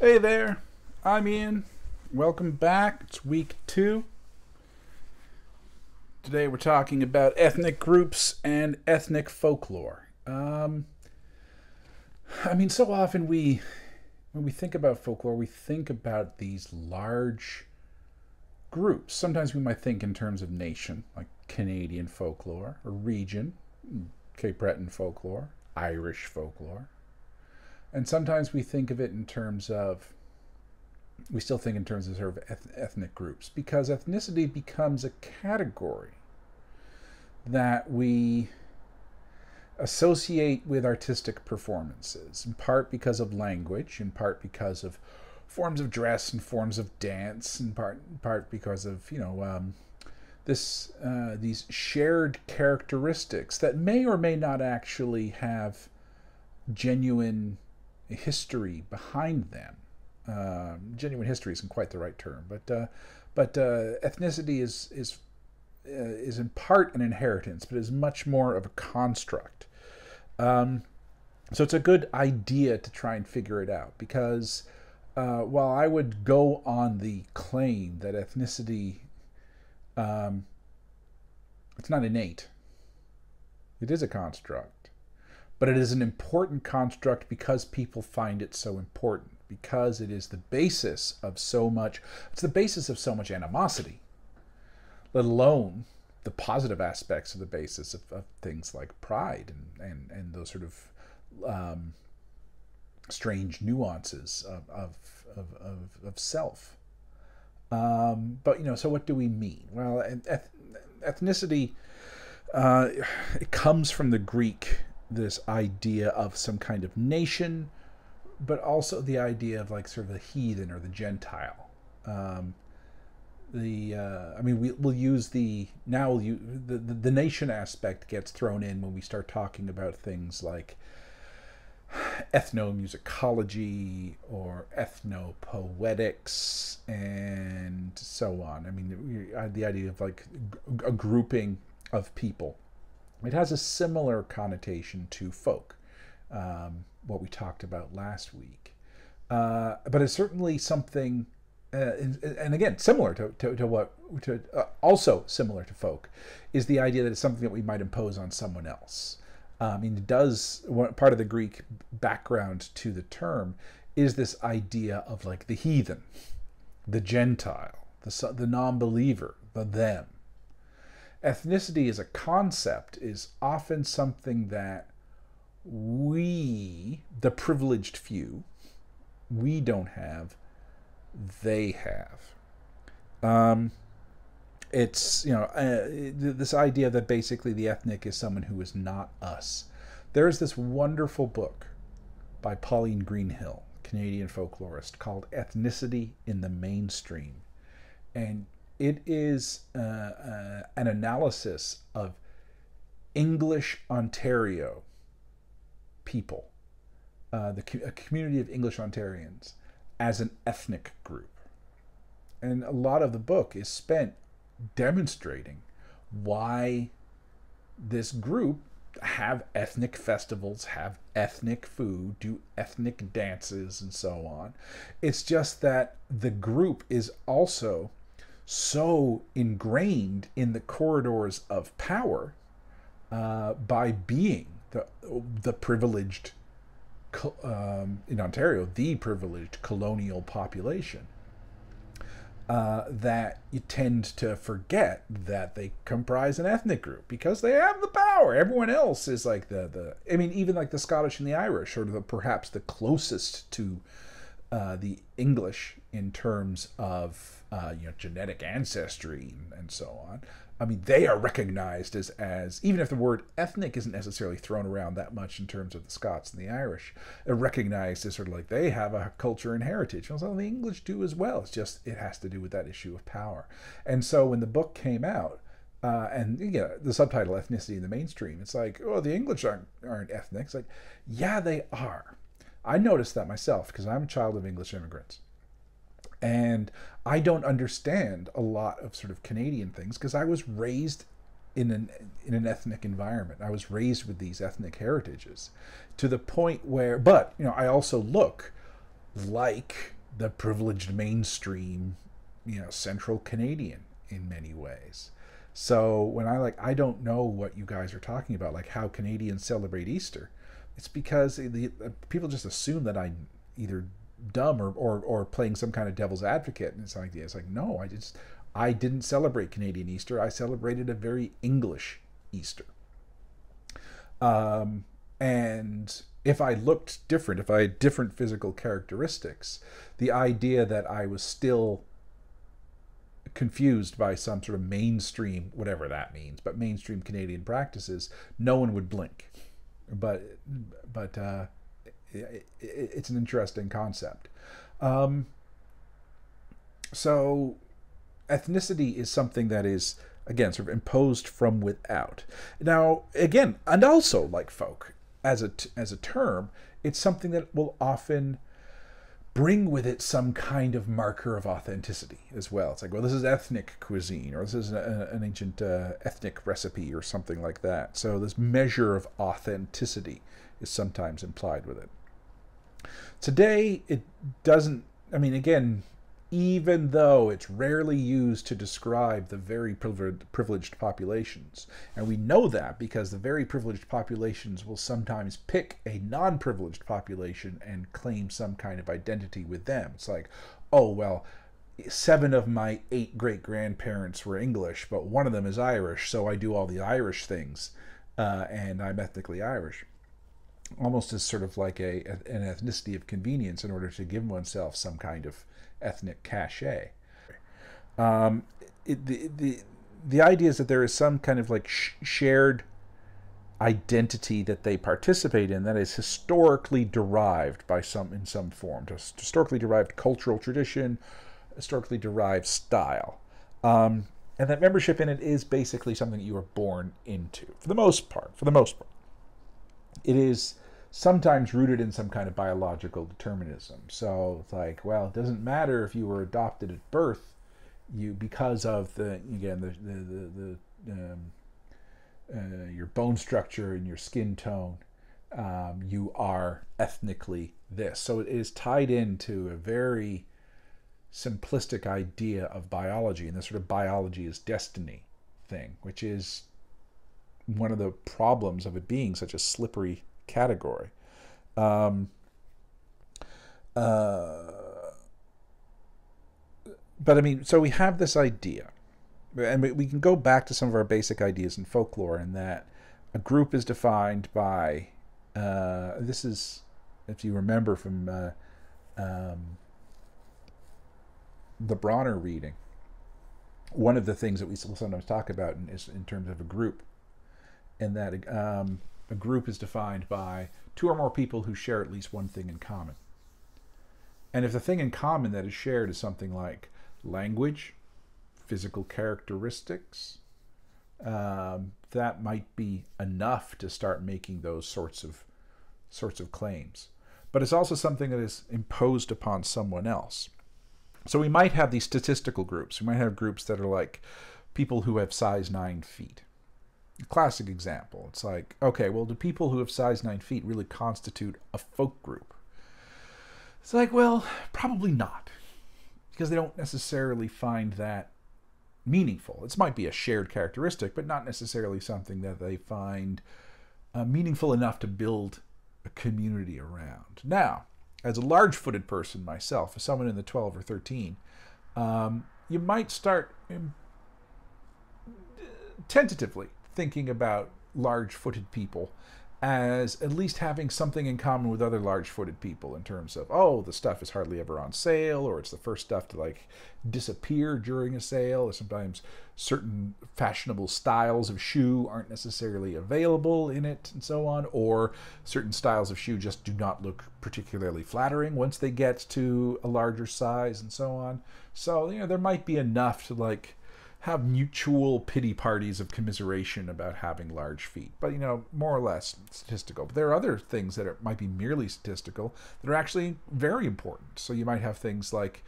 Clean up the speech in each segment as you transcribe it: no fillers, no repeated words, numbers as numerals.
Hey there, I'm Ian. Welcome back. It's week 2. Today we're talking about ethnic groups and ethnic folklore. So often when we think about folklore, we think about these large groups. Sometimes we might think in terms of nation, like Canadian folklore, or region, Cape Breton folklore, Irish folklore. And sometimes we think of it in terms of, we still think in terms of sort of ethnic groups, because ethnicity becomes a category that we associate with artistic performances, in part because of language, in part because of forms of dress and forms of dance, in part because of, these shared characteristics that may or may not actually have genuine history behind them. Genuine history isn't quite the right term, but ethnicity is in part an inheritance, but is much more of a construct. So it's a good idea to try and figure it out, because while I would go on the claim that ethnicity, it's not innate, it is a construct, but it is an important construct because people find it so important, because it is the basis of so much, it's the basis of so much animosity, let alone the positive aspects of the basis of things like pride and those sort of strange nuances of self. So what do we mean? Well, ethnicity, it comes from the Greek, this idea of some kind of nation, but also the idea of like sort of the heathen or the Gentile. We'll use the nation aspect gets thrown in when we start talking about things like ethnomusicology or ethnopoetics and so on. I mean, the idea of like a grouping of people. It has a similar connotation to folk, what we talked about last week. But it's certainly something, and again, similar also similar to folk, is the idea that it's something that we might impose on someone else. It does, part of the Greek background to the term is this idea of like the heathen, the Gentile, the non-believer, the them. Ethnicity as a concept is often something that we, the privileged few, we don't have, they have. It's, this idea that basically the ethnic is someone who is not us. There is this wonderful book by Pauline Greenhill, Canadian folklorist, called Ethnicity in the Mainstream. And it is an analysis of English Ontario people, a community of English Ontarians, as an ethnic group. And a lot of the book is spent demonstrating why this group have ethnic festivals, have ethnic food, do ethnic dances, and so on. It's just that the group is also so ingrained in the corridors of power by being the privileged, in Ontario, the privileged colonial population, that you tend to forget that they comprise an ethnic group because they have the power. Everyone else is like even like the Scottish and the Irish, or perhaps the closest to the English in terms of genetic ancestry and so on. I mean, they are recognized as even if the word ethnic isn't necessarily thrown around that much in terms of the Scots and the Irish, they're recognized as sort of like they have a culture and heritage. And so the English do as well. It's just, it has to do with that issue of power. And so when the book came out, the subtitle Ethnicity in the Mainstream, it's like, oh, the English aren't ethnic. It's like, yeah, they are. I noticed that myself because I'm a child of English immigrants. And I don't understand a lot of sort of Canadian things because I was raised in an ethnic environment. I was raised with these ethnic heritages to the point where, but I also look like the privileged mainstream, central Canadian in many ways. So when I don't know what you guys are talking about, like how Canadians celebrate Easter, it's because people just assume that I'm either dumb or playing some kind of devil's advocate. And it's like, no, I didn't celebrate Canadian Easter. I celebrated a very English Easter. And if I looked different, if I had different physical characteristics, the idea that I was still confused by some sort of mainstream, whatever that means, but mainstream Canadian practices, no one would blink. But it's an interesting concept. So ethnicity is something that is, again, sort of imposed from without. Now, again, and also like folk, as a term, it's something that will often bring with it some kind of marker of authenticity as well. It's like, well, this is ethnic cuisine, or this is an ancient ethnic recipe, or something like that. So this measure of authenticity is sometimes implied with it. Today, it doesn't, I mean, again, even though it's rarely used to describe the very privileged populations. And we know that because the very privileged populations will sometimes pick a non-privileged population and claim some kind of identity with them. It's like, oh, well, 7 of my 8 great-grandparents were English, but one of them is Irish, so I do all the Irish things, and I'm ethnically Irish. Almost as sort of like an ethnicity of convenience in order to give oneself some kind of ethnic cachet. The idea is that there is some kind of like shared identity that they participate in that is historically derived in some form, just historically derived cultural tradition, historically derived style, and that membership in it is basically something that you are born into for the most part. It is sometimes rooted in some kind of biological determinism. So it's like, well, it doesn't matter if you were adopted at birth, because of your bone structure and your skin tone, you are ethnically this. So it is tied into a very simplistic idea of biology, and this sort of biology is destiny thing, which is one of the problems of it being such a slippery category. But I mean, so we have this idea, and we can go back to some of our basic ideas in folklore, in that a group is defined by, this is, if you remember from the Bronner reading, one of the things that we sometimes talk about is in terms of a group, and that a group is defined by 2 or more people who share at least one thing in common. And if the thing in common that is shared is something like language, physical characteristics, that might be enough to start making those sorts of claims. But it's also something that is imposed upon someone else. So we might have these statistical groups. We might have groups that are like people who have size 9 feet. A classic example. It's like, okay, well, do people who have size 9 feet really constitute a folk group? It's like, well, probably not, because they don't necessarily find that meaningful. It might be a shared characteristic, but not necessarily something that they find meaningful enough to build a community around. Now, as a large-footed person myself, as someone in the 12 or 13, you might start tentatively thinking about large-footed people as at least having something in common with other large-footed people, in terms of, oh, the stuff is hardly ever on sale, or it's the first stuff to like disappear during a sale, or sometimes certain fashionable styles of shoe aren't necessarily available in it, and so on, or certain styles of shoe just do not look particularly flattering once they get to a larger size, and so on. So, there might be enough to like have mutual pity parties of commiseration about having large feet, but more or less statistical. But there are other things that might be merely statistical that are actually very important. So you might have things like,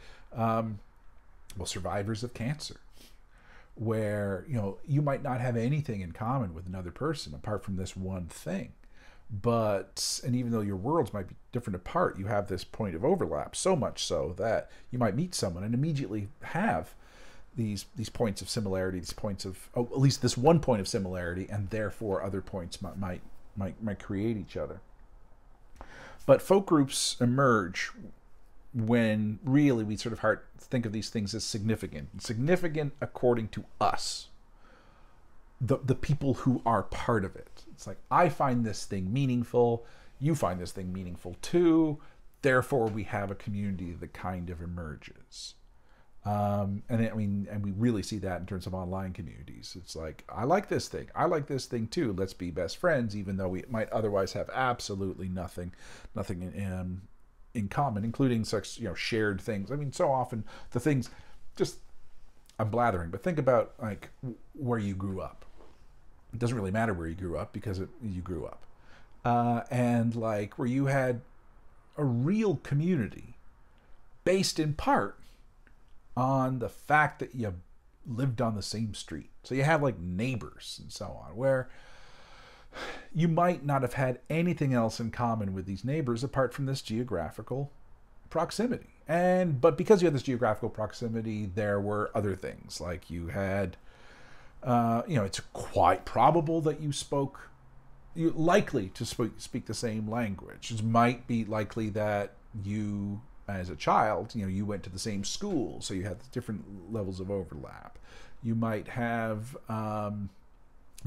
survivors of cancer, where you might not have anything in common with another person apart from this one thing, And even though your worlds might be different apart, you have this point of overlap, so much so that you might meet someone and immediately have these points of similarity, these points of, oh, at least this one point of similarity, and therefore other points might create each other. But folk groups emerge when really we sort of think of these things as significant according to us, the people who are part of it. It's like, I find this thing meaningful, you find this thing meaningful too, therefore we have a community that kind of emerges. And we really see that in terms of online communities. It's like, I like this thing too, let's be best friends, even though we might otherwise have absolutely nothing in common, including such, shared things. I mean, so often the things, just, I'm blathering, but think about like where you grew up. It doesn't really matter where you grew up because you grew up. And like where you had a real community based in part on the fact that you lived on the same street. So you have like neighbors and so on, where you might not have had anything else in common with these neighbors apart from this geographical proximity. But because you had this geographical proximity, there were other things. Like you had, it's quite probable that you're likely to speak the same language. It might be likely that you, as a child, you went to the same school, so you had different levels of overlap. You might have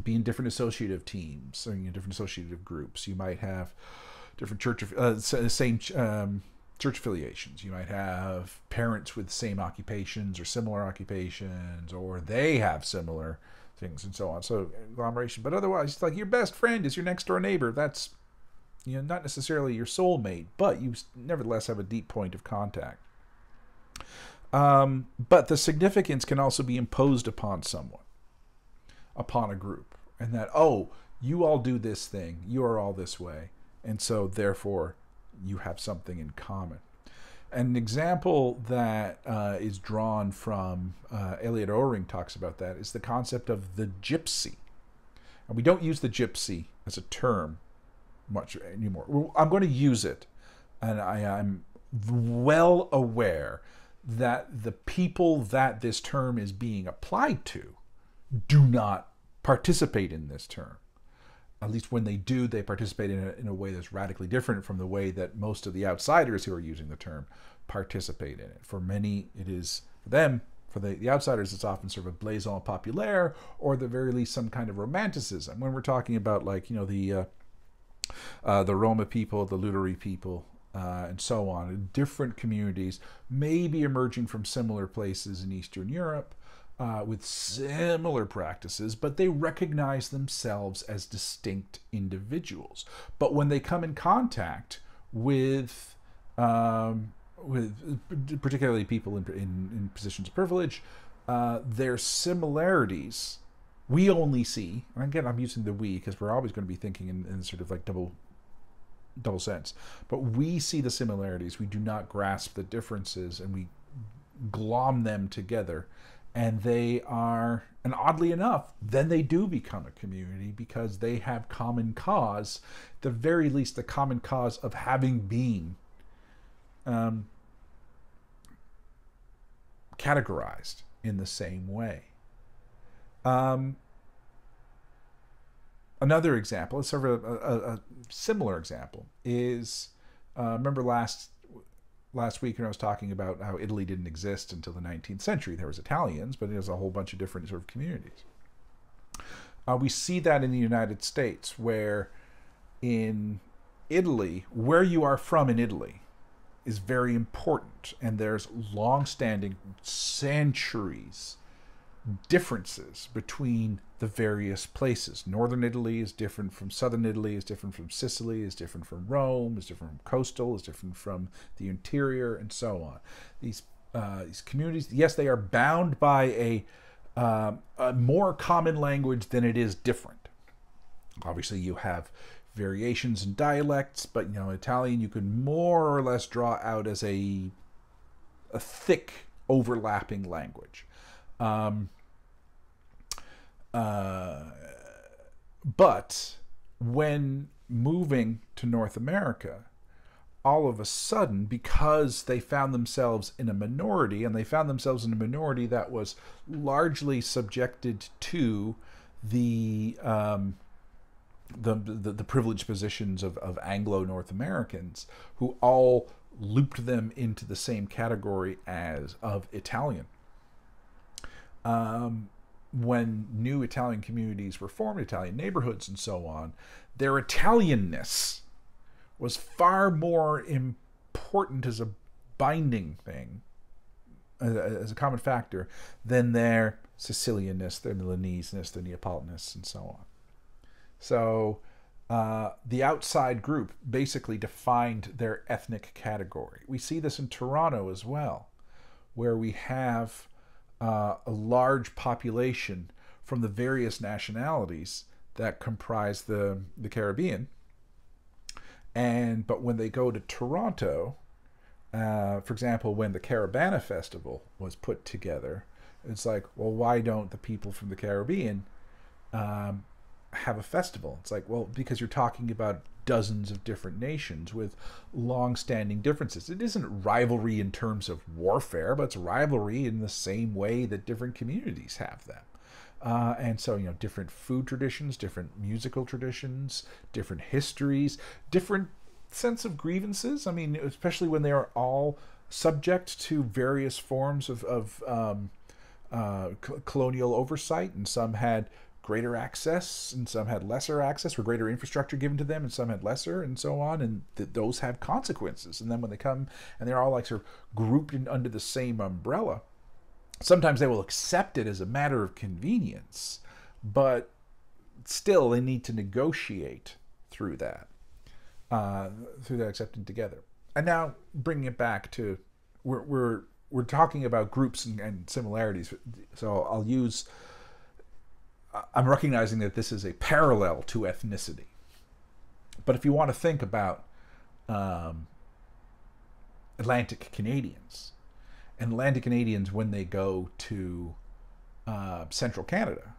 be in different associative teams or in different associative groups. You might have different church affiliations. You might have parents with same occupations or similar occupations, or they have similar things and so on. So agglomeration. But otherwise, it's like your best friend is your next door neighbor. That's not necessarily your soulmate, but you nevertheless have a deep point of contact. But the significance can also be imposed upon someone, upon a group, and that, oh, you all do this thing, you are all this way, and so therefore you have something in common. An example that is drawn from, Elliot Oring talks about that, is the concept of the gypsy. And we don't use the gypsy as a term much anymore. I'm going to use it, and I'm well aware that the people that this term is being applied to do not participate in this term. At least when they do, they participate in a way that's radically different from the way that most of the outsiders who are using the term participate in it. For many, it is, for them, for the outsiders, it's often sort of a blazon populaire, or at the very least some kind of romanticism. When we're talking about, like, the Roma people, the Luteri people, and so on, different communities, maybe emerging from similar places in Eastern Europe, with similar practices, but they recognize themselves as distinct individuals. But when they come in contact with particularly people in positions of privilege, their similarities we only see, and again I'm using the we because we're always going to be thinking in sort of like double sense, but we see the similarities, we do not grasp the differences, and we glom them together, and they are, and oddly enough, then they do become a community because they have common cause, at the very least the common cause of having been categorized in the same way. Another example, a sort of a similar example, is remember last week when I was talking about how Italy didn't exist until the 19th century. There was Italians, but there's a whole bunch of different sort of communities. We see that in the United States, where in Italy, where you are from in Italy is very important, and there's long-standing, centuries differences between the various places. Northern Italy is different from southern Italy, is different from Sicily, is different from Rome, is different from coastal, is different from the interior, and so on. These communities, yes, they are bound by a more common language than it is different. Obviously, you have variations in dialects, but Italian you can more or less draw out as a thick overlapping language. But when moving to North America, all of a sudden, because they found themselves in a minority, and they found themselves in a minority that was largely subjected to the privileged positions of Anglo North Americans, who all looped them into the same category as of Italian. When new Italian communities were formed, Italian neighborhoods and so on, their Italianness was far more important as a binding thing, as a common factor, than their Sicilianness, their Milaneseness, their Neapolitanness, and so on. So the outside group basically defined their ethnic category. We see this in Toronto as well, where we have a large population from the various nationalities that comprise the Caribbean. But when they go to Toronto, for example, when the Caribana Festival was put together, it's like, well, why don't the people from the Caribbean have a festival? It's like, well, because you're talking about dozens of different nations with long-standing differences. It isn't rivalry in terms of warfare, but it's rivalry in the same way that different communities have them. And so, different food traditions, different musical traditions, different histories, different sense of grievances. I mean, especially when they are all subject to various forms of colonial oversight, and some had greater access and some had lesser access, or greater infrastructure given to them and some had lesser, and so on, and those have consequences. And then when they come and they're all like sort of grouped in under the same umbrella, sometimes they will accept it as a matter of convenience, but still they need to negotiate through that accepting together. And now bringing it back to, we're talking about groups and similarities, so I'm recognizing that this is a parallel to ethnicity. But if you want to think about Atlantic Canadians, when they go to central Canada,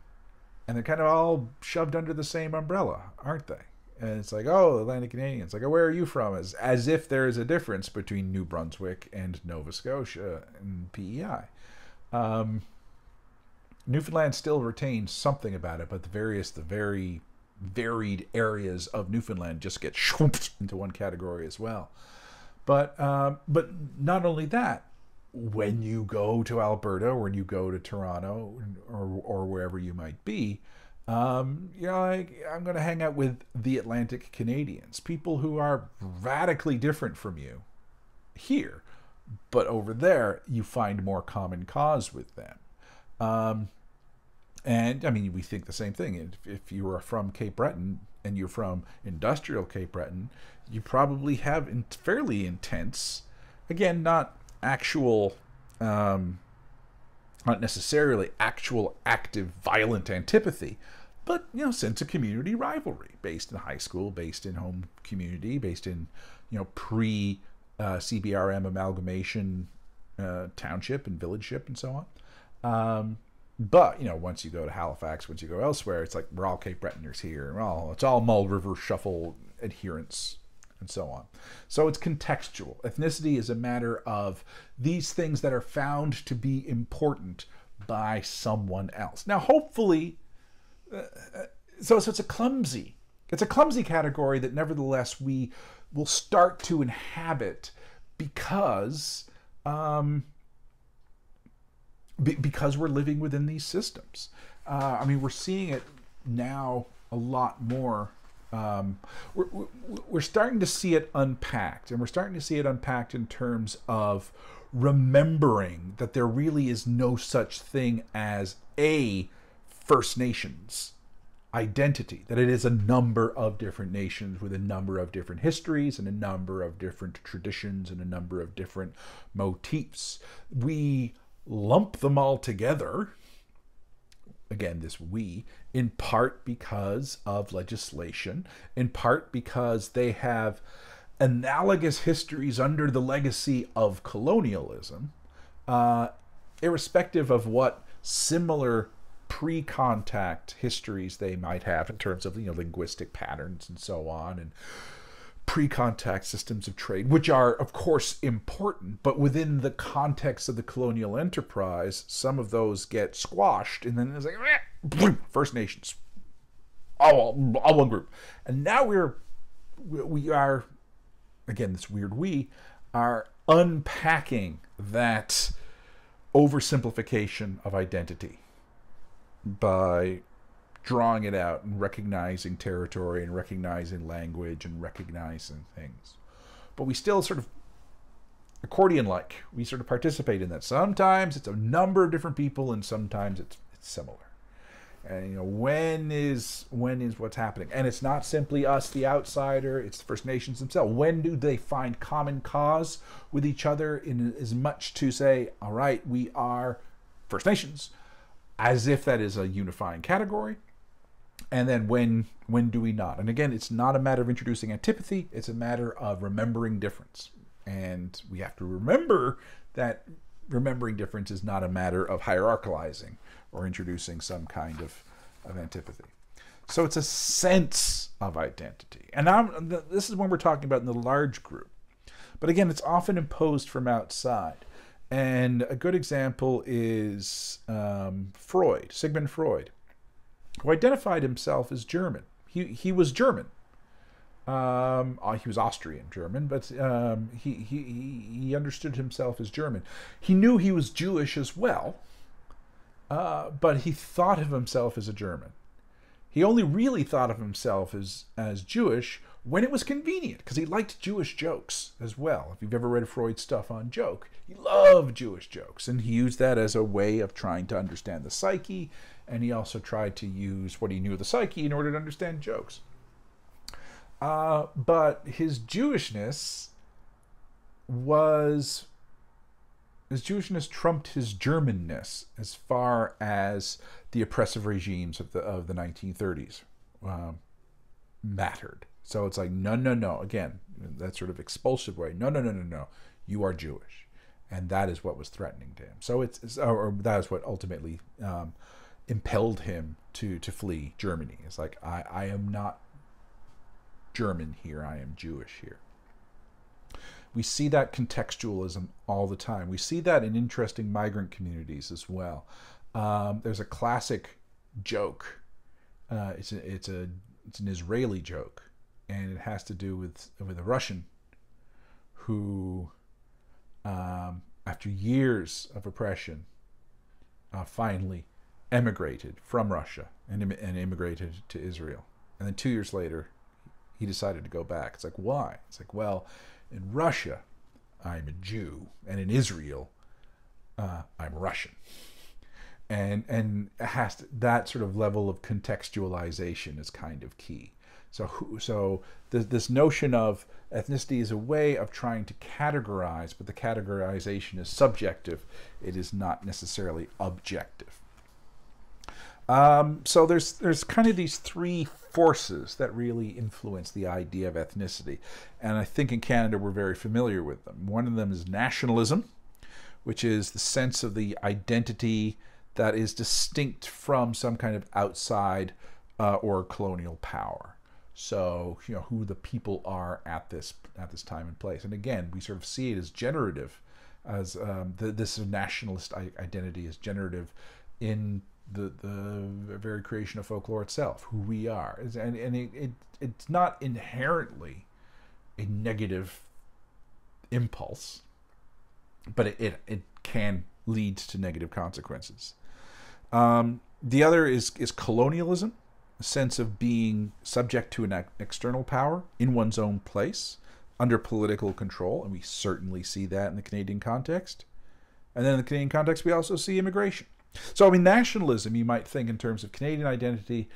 and they're kind of all shoved under the same umbrella, aren't they? And it's like, oh, Atlantic Canadians, like, oh, where are you from? As if there is a difference between New Brunswick and Nova Scotia and PEI. Newfoundland still retains something about it, but the very varied areas of Newfoundland just get shoomped into one category as well. But not only that, when you go to Alberta, or when you go to Toronto, or wherever you might be, I'm going to hang out with the Atlantic Canadians, people who are radically different from you here, but over there you find more common cause with them. And I mean, we think the same thing. If you are from Cape Breton and you're from industrial Cape Breton, you probably have fairly intense, again, not necessarily actual active violent antipathy, but sense of community rivalry, based in high school, based in home community, based in pre CBRM amalgamation township and villageship and so on. But once you go to Halifax, once you go elsewhere, it's like we're all Cape Bretoners here. It's all Mull River Shuffle adherents and so on. So it's contextual. Ethnicity is a matter of these things that are found to be important by someone else. Now, hopefully, so it's a clumsy category that nevertheless we will start to inhabit because we're living within these systems. I mean, we're seeing it now a lot more. We're starting to see it unpacked, and we're starting to see it unpacked in terms of remembering that there really is no such thing as a First Nations identity, that it is a number of different nations with a number of different histories and a number of different traditions and a number of different motifs. We lump them all together, again, this we, in part because of legislation, in part because they have analogous histories under the legacy of colonialism, irrespective of what similar pre-contact histories they might have in terms of, linguistic patterns and so on, and pre-contact systems of trade, which are, of course, important, but within the context of the colonial enterprise, some of those get squashed, and then it's like, First Nations, all one group. And now we are, again, this weird we, are unpacking that oversimplification of identity by drawing it out and recognizing territory and recognizing language and recognizing things. But we still sort of, accordion-like, we sort of participate in that. Sometimes it's a number of different people, and sometimes it's similar. And when is what's happening? And it's not simply us, the outsider, it's the First Nations themselves. When do they find common cause with each other, in as much to say, all right, we are First Nations, as if that is a unifying category? And then when do we not? And again, it's not a matter of introducing antipathy, it's a matter of remembering difference. And we have to remember that remembering difference is not a matter of hierarchicalizing or introducing some kind of antipathy. So it's a sense of identity. And this is when we're talking about in the large group. But again, it's often imposed from outside. And a good example is Freud, Sigmund Freud, who identified himself as German. He was German. He was Austrian German, but he understood himself as German. He knew he was Jewish as well, but he thought of himself as a German. He only really thought of himself as Jewish when it was convenient, because he liked Jewish jokes as well. If you've ever read Freud's stuff on joke, he loved Jewish jokes, and he used that as a way of trying to understand the psyche, and he also tried to use what he knew of the psyche in order to understand jokes. But his Jewishness trumped his Germanness as far as the oppressive regimes of the 1930s mattered. So it's like, no. Again, that sort of expulsive way. No. You are Jewish, and that is what was threatening to him. So that is what ultimately impelled him to flee Germany. It's like, I am not German here, I am Jewish here. We see that contextualism all the time. We see that in interesting migrant communities as well. There's a classic joke. It's an Israeli joke, and it has to do with a Russian who, after years of oppression, finally emigrated from Russia and immigrated to Israel. And then 2 years later, he decided to go back. It's like, why? It's like, well, in Russia, I'm a Jew, and in Israel, I'm Russian. And it has to, that sort of level of contextualization is kind of key. So this notion of ethnicity is a way of trying to categorize, but the categorization is subjective. It is not necessarily objective. So there's kind of these three forces that really influence the idea of ethnicity. And I think in Canada we're very familiar with them. One of them is nationalism, which is the sense of the identity that is distinct from some kind of outside or colonial power. So, who the people are at this time and place. And again, we sort of see it as generative, as this nationalist identity is generative in the very creation of folklore itself, who we are. And it's not inherently a negative impulse, but it can lead to negative consequences. The other is colonialism, a sense of being subject to an external power in one's own place, under political control, and we certainly see that in the Canadian context. And then in the Canadian context, we also see immigration. So, nationalism, you might think in terms of Canadian identity,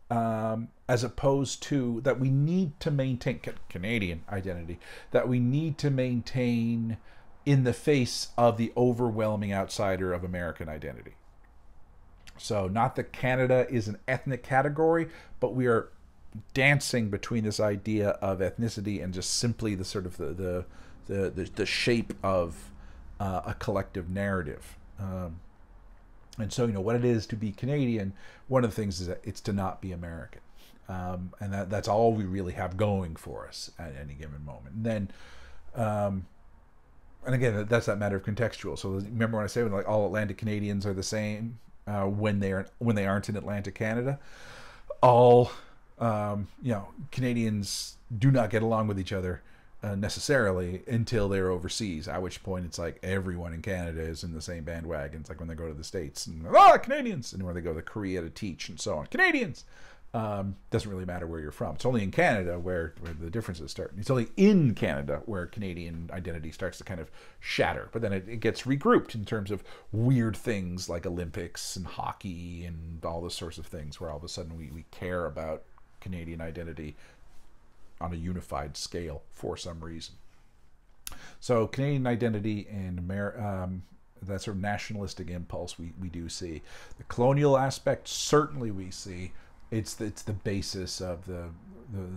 as opposed to that we need to maintain Canadian identity, that we need to maintain in the face of the overwhelming outsider of American identity. So, not that Canada is an ethnic category, but we are dancing between this idea of ethnicity and just simply the sort of the shape of a collective narrative. And so, what it is to be Canadian, one of the things is that it's to not be American. And that's all we really have going for us at any given moment. And then, and again, that's that matter of contextual. So remember when I say when like all Atlantic Canadians are the same when they aren't in Atlantic Canada, all Canadians do not get along with each other necessarily until they're overseas, at which point it's like everyone in Canada is in the same bandwagon. It's like when they go to the States and Canadians, and when they go to Korea to teach and so on, Canadians. Doesn't really matter where you're from. It's only in Canada where the differences start. It's only in Canada where Canadian identity starts to kind of shatter. But then it gets regrouped in terms of weird things like Olympics and hockey and all those sorts of things, where all of a sudden we care about Canadian identity on a unified scale for some reason. So Canadian identity and that sort of nationalistic impulse we do see. The colonial aspect certainly we see. It's the basis of the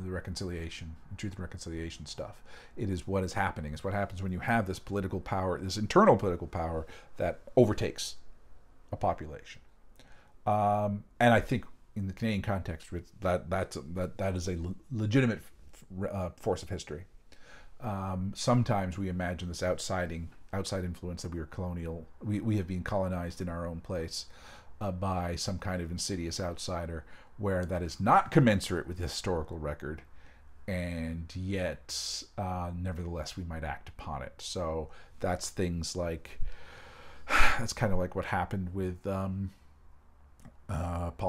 reconciliation, truth and reconciliation stuff. It is what is happening. It's what happens when you have this political power, this internal political power that overtakes a population. And I think in the Canadian context, that is a legitimate force of history. Sometimes we imagine this outside influence that we are colonial. We have been colonized in our own place by some kind of insidious outsider, where that is not commensurate with the historical record, and yet nevertheless we might act upon it. So that's things like, that's kind of like what happened with Pol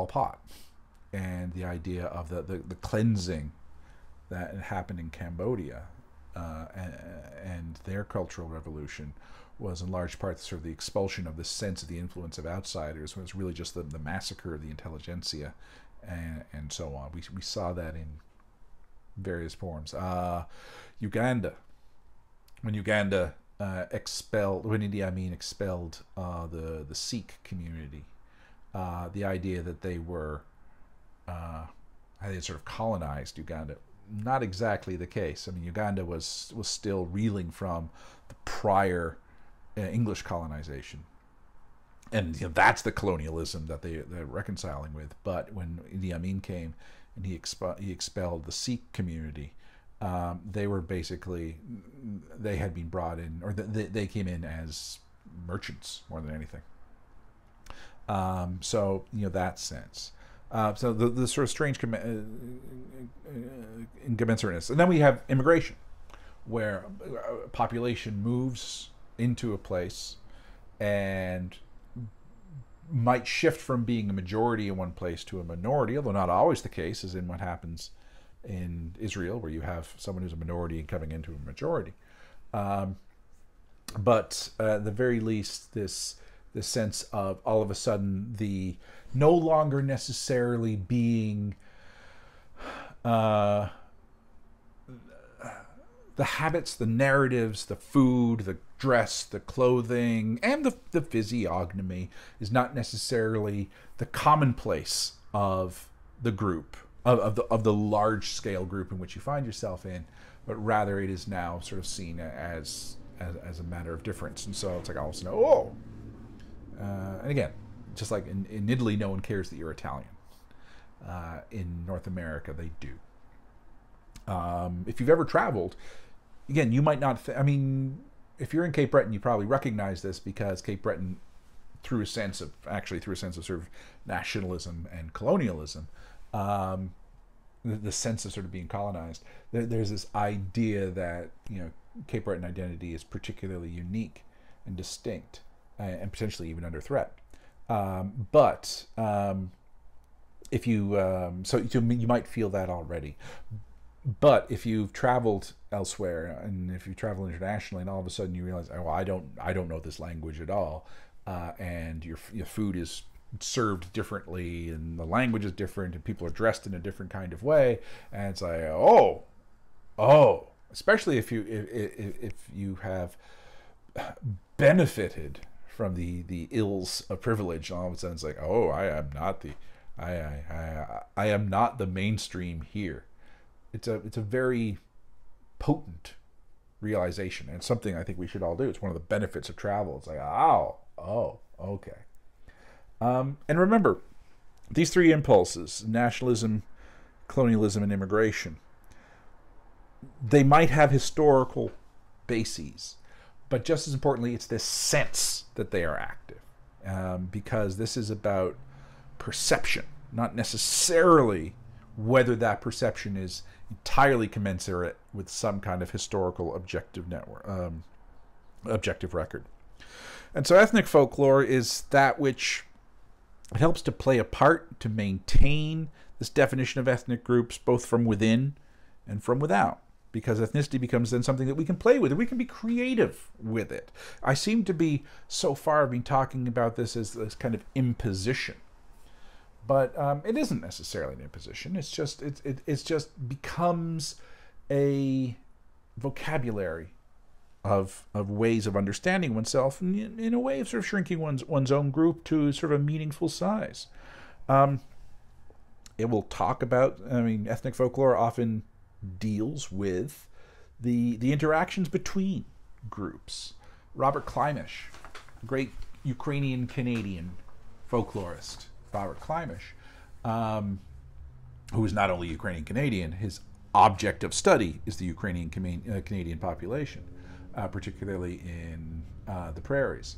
Pot, and the idea of the cleansing that happened in Cambodia, and their cultural revolution was in large part sort of the expulsion of the sense of the influence of outsiders. It was really just the massacre of the intelligentsia, and so on. We saw that in various forms. Uganda, when Uganda when Idi Amin expelled the Sikh community, the idea that they were they had sort of colonized Uganda. Not exactly the case. I mean, Uganda was still reeling from the prior English colonization, and that's the colonialism that they're reconciling with. But when Idi Amin came and he expelled the Sikh community, they were basically, they had been brought in, or they came in as merchants more than anything. So that sense. So the sort of strange incommensuraness. And then we have immigration, where a population moves into a place and might shift from being a majority in one place to a minority, although not always the case, as in what happens in Israel, where you have someone who's a minority and coming into a majority. But at the very least, this sense of all of a sudden the no longer necessarily being the habits, the narratives, the food, the dress, the clothing, and the physiognomy is not necessarily the commonplace of the group, of the large scale group in which you find yourself in, but rather it is now sort of seen as a matter of difference. And so it's like all of a sudden, and again, just like in Italy, no one cares that you're Italian. In North America, they do. If you've ever traveled, again, you might not. I mean, if you're in Cape Breton, you probably recognize this, because Cape Breton, through a sense of sort of nationalism and colonialism, the sense of sort of being colonized, there's this idea that Cape Breton identity is particularly unique and distinct, and potentially even under threat. But if you you might feel that already. But if you've traveled elsewhere, and if you travel internationally, and all of a sudden you realize, oh, I don't know this language at all, and your food is served differently, and the language is different, and people are dressed in a different kind of way, and it's like, especially if you have benefited from the ills of privilege, and all of a sudden it's like, I am not the mainstream here. It's a very potent realization, and something I think we should all do. It's one of the benefits of travel. It's like, okay. And remember, these three impulses, nationalism, colonialism, and immigration, they might have historical bases, but just as importantly, it's this sense that they are active, because this is about perception, not necessarily whether that perception is entirely commensurate with some kind of historical objective network, objective record. And so ethnic folklore is that which it helps to play a part to maintain this definition of ethnic groups, both from within and from without, because ethnicity becomes then something that we can play with, and we can be creative with it. I seem to be, so far, been talking about this as this kind of imposition, but it isn't necessarily an imposition. It's just it's just becomes a vocabulary of ways of understanding oneself, and in a way of sort of shrinking one's own group to sort of a meaningful size. It will talk about, ethnic folklore often deals with the interactions between groups. Robert Klimish, great Ukrainian-Canadian folklorist, Robert Klimish, who is not only Ukrainian-Canadian, his object of study is the Ukrainian-Canadian population, particularly in the prairies.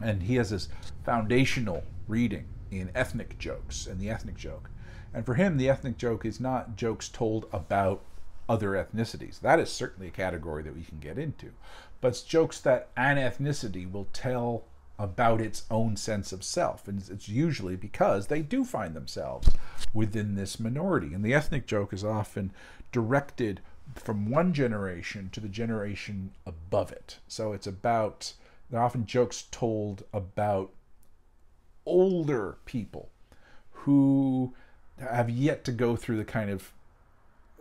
And he has this foundational reading in ethnic jokes and the ethnic joke. And for him, the ethnic joke is not jokes told about other ethnicities. That is certainly a category that we can get into. But it's jokes that an ethnicity will tell about its own sense of self. And it's usually because they do find themselves within this minority. And the ethnic joke is often directed from one generation to the generation above it. So it's about, there are often jokes told about older people who have yet to go through the kind of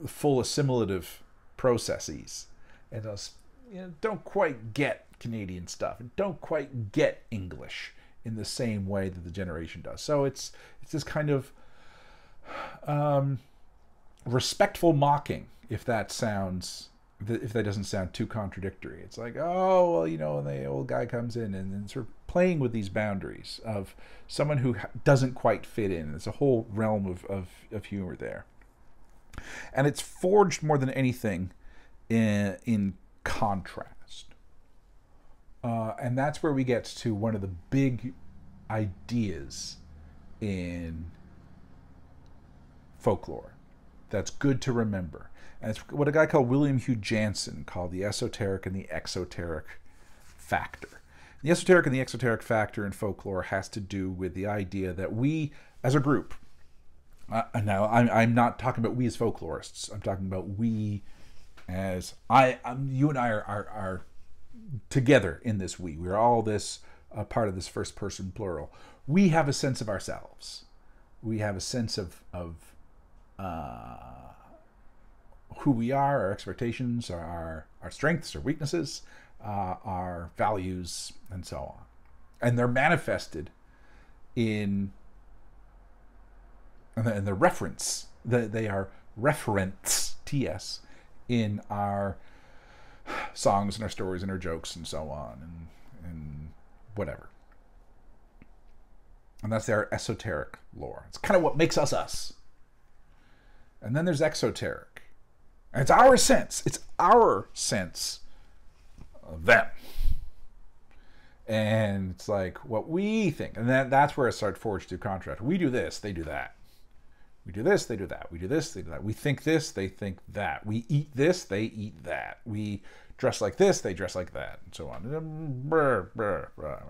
full assimilative processes and don't quite get Canadian stuff and don't quite get English in the same way that the generation does. So it's this kind of respectful mocking, if that doesn't sound too contradictory. It's like, oh, well, and the old guy comes in and sort of playing with these boundaries of someone who doesn't quite fit in. There's a whole realm of humor there. And it's forged more than anything in contrast. And that's where we get to one of the big ideas in folklore that's good to remember. And it's what a guy called William Hugh Jansen called the esoteric and the exoteric factor. The esoteric and the exoteric factor in folklore has to do with the idea that we, as a group, now I'm not talking about we as folklorists. I'm talking about we as you and I are together in this we. We're all this part of this first person plural. We have a sense of ourselves. We have a sense of who we are, our expectations, our strengths, our weaknesses, our values, and so on. And they're manifested in the reference. They are reference, TS, in our songs and our stories and our jokes and so on and whatever. And that's their esoteric lore. It's kind of what makes us us. And then there's exoteric. And it's our sense. It's our sense of them. And it's like what we think. And that's where it starts forged through contrast. We do this, they do that. We do this, they do that. We do this, they do that. We think this, they think that. We eat this, they eat that. We dress like this, they dress like that, and so on.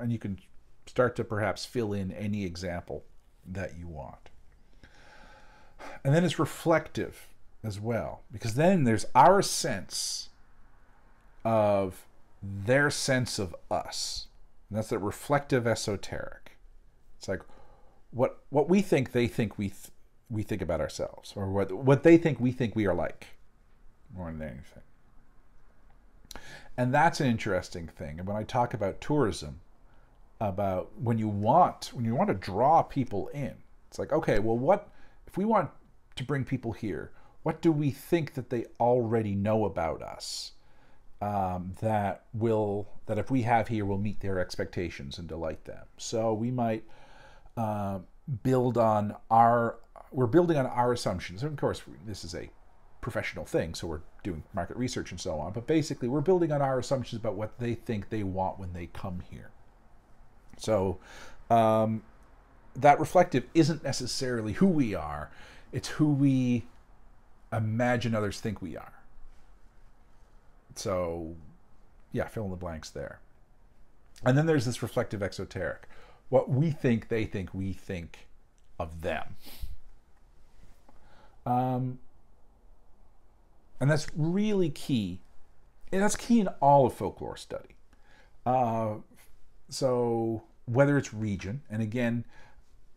And you can start to perhaps fill in any example that you want. And then it's reflective as well, because then there's our sense of their sense of us. And that's the reflective esoteric. It's like what we think they think we think about ourselves, or what they think we are like, more than anything. And that's an interesting thing. And when I talk about tourism, about when you want to draw people in, it's like, okay, well, what if we want to bring people here? What do we think that they already know about us that if we have here will meet their expectations and delight them? So we might uh, build on our we're building on our assumptions. And of course, this is a professional thing, so we're doing market research and so on. But basically, we're building on our assumptions about what they think they want when they come here. So that reflective isn't necessarily who we are, it's who we imagine others think we are. So yeah, fill in the blanks there. And then there's this reflective exoteric, what we think they think we think of them. And that's really key. And that's key in all of folklore study. So whether it's region, and again,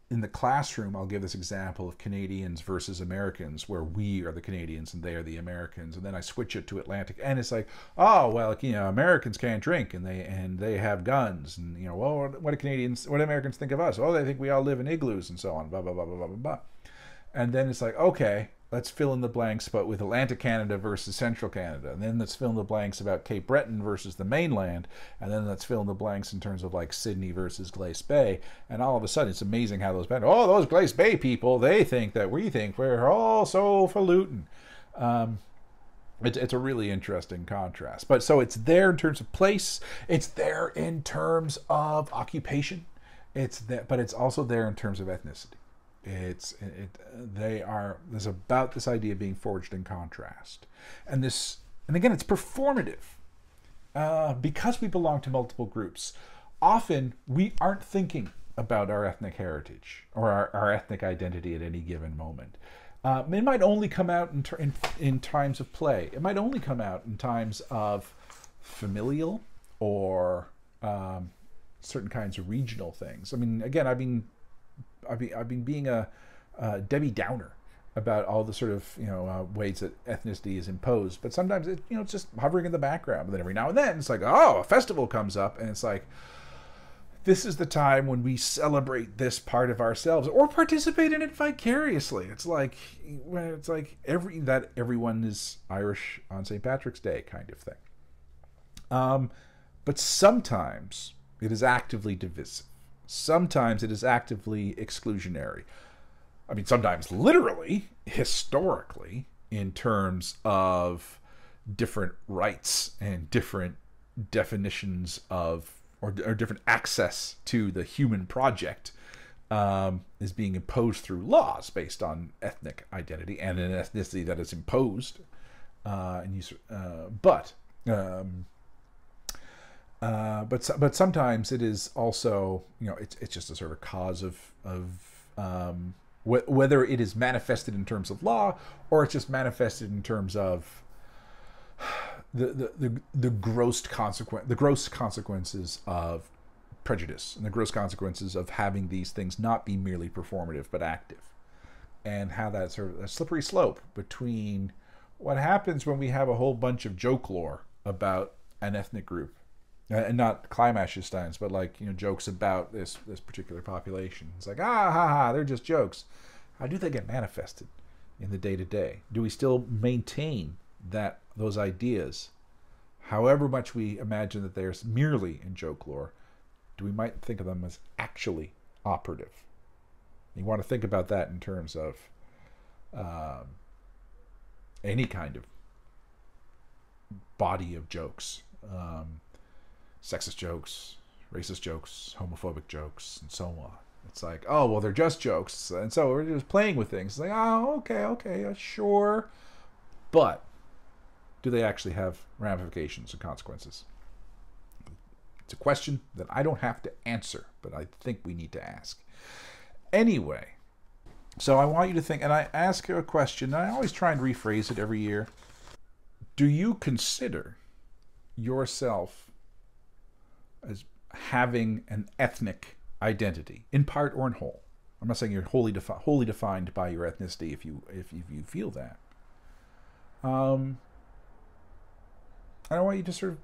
in the classroom, I'll give this example of Canadians versus Americans, where we are the Canadians and they are the Americans, and then I switch it to Atlantic, and it's like, oh well, you know, Americans can't drink and they have guns, and you know, well, what do Americans think of us? Oh, they think we all live in igloos and so on, blah blah blah blah blah blah blah. And then it's like, okay, let's fill in the blanks, but with Atlantic Canada versus Central Canada. And then let's fill in the blanks about Cape Breton versus the mainland. And then let's fill in the blanks in terms of like Sydney versus Glace Bay. And all of a sudden, it's amazing how those Glace Bay people, they think that we think we're all so falutin'. It's a really interesting contrast. But so it's there in terms of place. It's there in terms of occupation. But it's also there in terms of ethnicity. There's about this idea of being forged in contrast, and again, it's performative because we belong to multiple groups. Often we aren't thinking about our ethnic heritage or our ethnic identity at any given moment. It might only come out in times of play. It might only come out in times of familial or certain kinds of regional things. I mean, again, I've been being a Debbie Downer about all the sort of ways that ethnicity is imposed, but sometimes it's just hovering in the background. But then every now and then it's like, oh, a festival comes up, and it's like, this is the time when we celebrate this part of ourselves or participate in it vicariously. It's like everyone is Irish on St. Patrick's Day kind of thing. But sometimes it is actively divisive. Sometimes it is actively exclusionary. I mean, sometimes literally, historically, in terms of different rights and different definitions of, or different access to the human project is being imposed through laws based on ethnic identity and an ethnicity that is imposed. But sometimes it is also, it's just a sort of cause of whether it is manifested in terms of law or it's just manifested in terms of the gross consequences of prejudice and the gross consequences of having these things not be merely performative but active, and how that sort of a slippery slope between what happens when we have a whole bunch of joke lore about an ethnic group. And not Kleinmachersteins, but jokes about this particular population. It's like, they're just jokes. How do they get manifested in the day-to-day? Do we still maintain those ideas, however much we imagine that they're merely in joke lore? Do we might think of them as actually operative? You want to think about that in terms of any kind of body of jokes. Sexist jokes, racist jokes, homophobic jokes, and so on. It's like, oh, well, they're just jokes, and so we're just playing with things. It's like, oh, okay, sure. But do they actually have ramifications and consequences? It's a question that I don't have to answer, but I think we need to ask. Anyway, so I want you to think, and I ask you a question, and I always try and rephrase it every year. Do you consider yourself as having an ethnic identity, in part or in whole? I'm not saying you're wholly defined by your ethnicity if you feel that. And I want you to sort of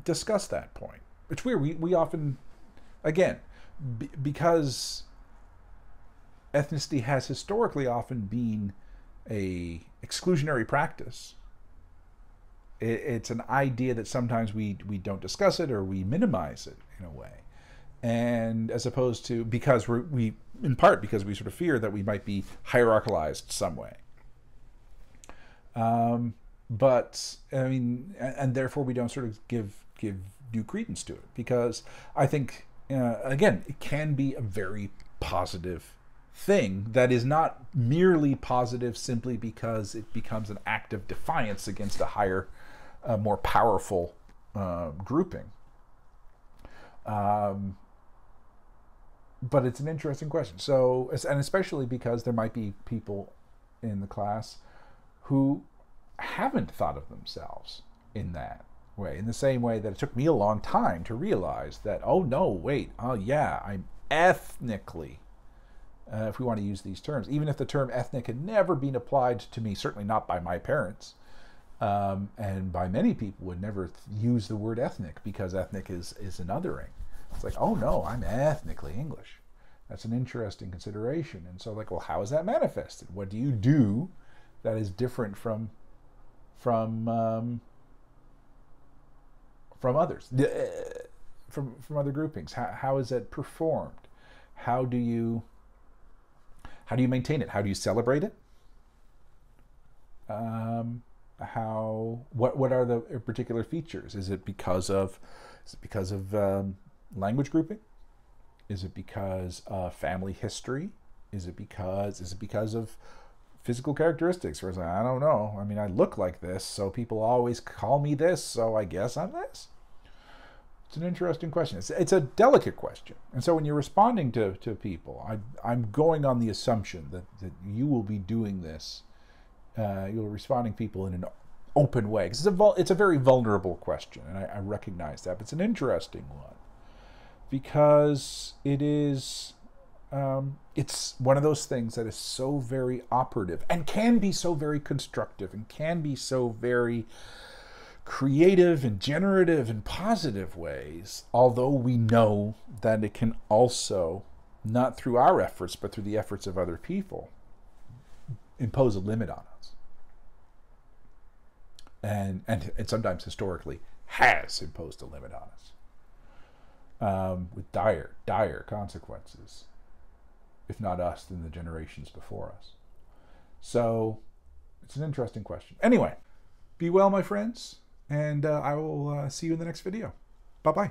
discuss that point. It's weird. We often, again, because ethnicity has historically often been a exclusionary practice, it's an idea that sometimes we don't discuss it or we minimize it in a way. And as opposed to, because we in part because we sort of fear that we might be hierarchicalized some way. But I mean, and therefore we don't sort of give due credence to it, because I think again, it can be a very positive thing that is not merely positive simply because it becomes an act of defiance against a higher, more powerful grouping. But it's an interesting question. So, and especially because there might be people in the class who haven't thought of themselves in that way, in the same way that it took me a long time to realize that, oh no, wait, oh yeah, I'm ethnically, if we want to use these terms, even if the term ethnic had never been applied to me, certainly not by my parents, and by many people would never use the word ethnic, because ethnic is an othering. It's like, oh no, I'm ethnically English. That's an interesting consideration. And so, like, well, how is that manifested? What do you do that is different from others, from other groupings? How is it performed? How do you maintain it? How do you celebrate it? What are the particular features? Is it because of language grouping? Is it because of family history? Is it because of physical characteristics? Whereas I don't know. I mean, I look like this, so people always call me this, so I guess I'm this. It's an interesting question. It's a delicate question. And so when you're responding to people, I'm going on the assumption that you will be doing this. You're responding people in an open way, because it's a very vulnerable question, and I recognize that. But it's an interesting one, because it is it's one of those things that is so very operative, and can be so very constructive, and can be so very creative and generative and positive ways, although we know that it can also, not through our efforts but through the efforts of other people, impose a limit on us, and sometimes historically has imposed a limit on us, with dire consequences, if not us, then the generations before us. So it's an interesting question. Anyway, be well, my friends, and I will see you in the next video. Bye-bye.